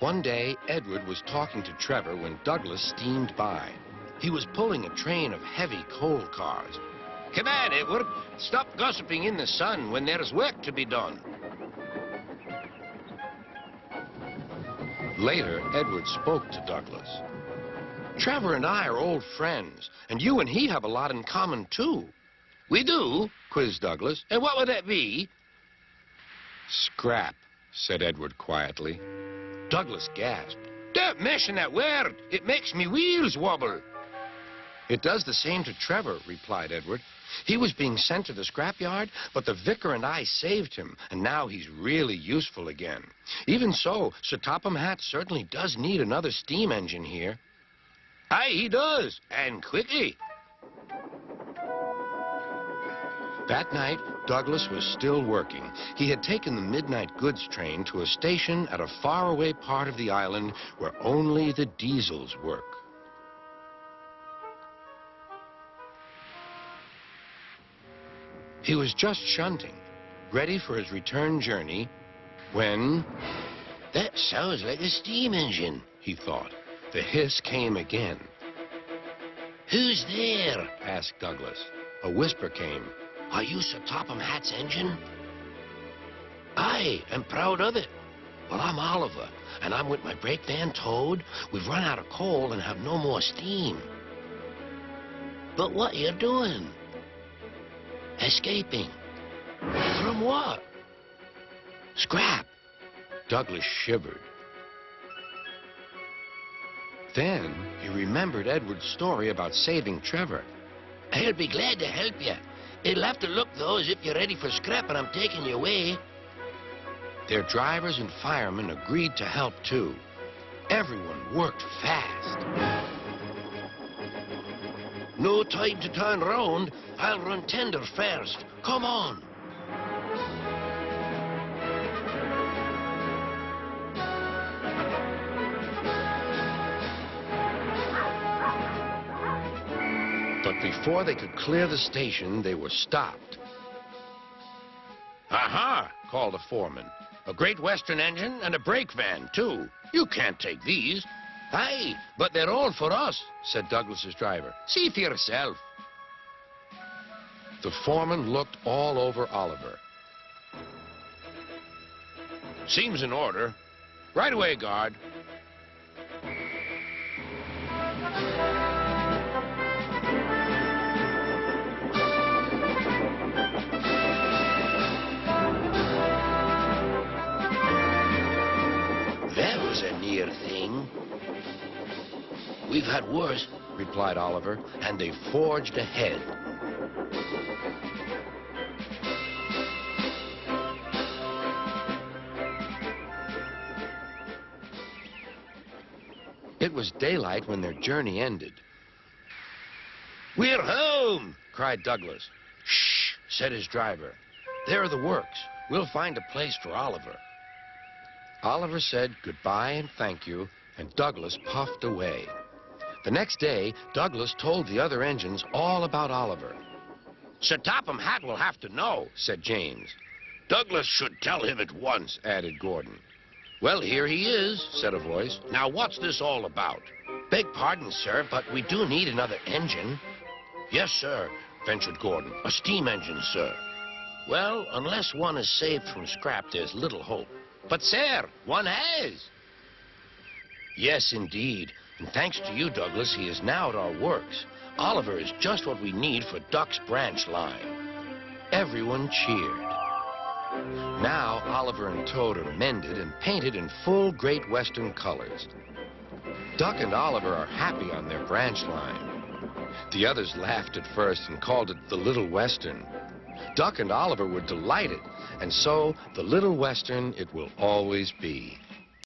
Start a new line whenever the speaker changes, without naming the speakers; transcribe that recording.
One day, Edward was talking to Trevor when Douglas steamed by. He was pulling a train of heavy coal cars. "Come on, Edward. Stop gossiping in the sun when there's work to be done." Later, Edward spoke to Douglas. "Trevor and I are old friends, and you and he have a lot in common, too." "We do?" quizzed Douglas. "And what would that be?" "Scrap," said Edward quietly. Douglas gasped. "Don't mention that word. It makes me wheels wobble." "It does the same to Trevor," replied Edward. "He was being sent to the scrapyard, but the vicar and I saved him, and now he's really useful again. Even so, Sir Topham Hatt certainly does need another steam engine here." "Aye, he does, and quickly." That night, Douglas was still working. He had taken the midnight goods train to a station at a faraway part of the island where only the diesels work. He was just shunting, ready for his return journey, when... "That sounds like a steam engine," he thought. The hiss came again. "Who's there?" asked Douglas. A whisper came. "Are you Sir Topham Hatt's engine?" "Aye, I'm proud of it." "Well, I'm Oliver, and I'm with my brake van Toad. We've run out of coal and have no more steam." "But what are you doing?" "Escaping." "From what?" "Scrap." Douglas shivered. Then he remembered Edward's story about saving Trevor. "I'll be glad to help you. It'll have to look, though, as if you're ready for scrap and I'm taking you away." Their drivers and firemen agreed to help, too. Everyone worked fast. "No time to turn round. I'll run tender first. Come on." But before they could clear the station, they were stopped. "Aha!" called a foreman. "A Great Western engine and a brake van, too. You can't take these." "Aye, but they're all for us," said Douglas's driver. "See for yourself." The foreman looked all over Oliver. "Seems in order. Right away, guard." "That was a near thing." "We've had worse," replied Oliver, and they forged ahead. It was daylight when their journey ended. "We're home!" cried Douglas. "Shh!" said his driver. "There are the works. We'll find a place for Oliver." Oliver said goodbye and thank you, and Douglas puffed away. The next day, Douglas told the other engines all about Oliver. "Sir Topham Hatt will have to know," said James. "Douglas should tell him at once," added Gordon. "Well, here he is," said a voice. "Now, what's this all about?" "Beg pardon, sir, but we do need another engine." "Yes, sir," ventured Gordon. "A steam engine, sir." "Well, unless one is saved from scrap, there's little hope." "But, sir, one has." "Yes, indeed. And thanks to you, Douglas, he is now at our works. Oliver is just what we need for Duck's branch line." Everyone cheered. Now Oliver and Toad are mended and painted in full Great Western colors. Duck and Oliver are happy on their branch line. The others laughed at first and called it the Little Western. Duck and Oliver were delighted, and so the Little Western it will always be.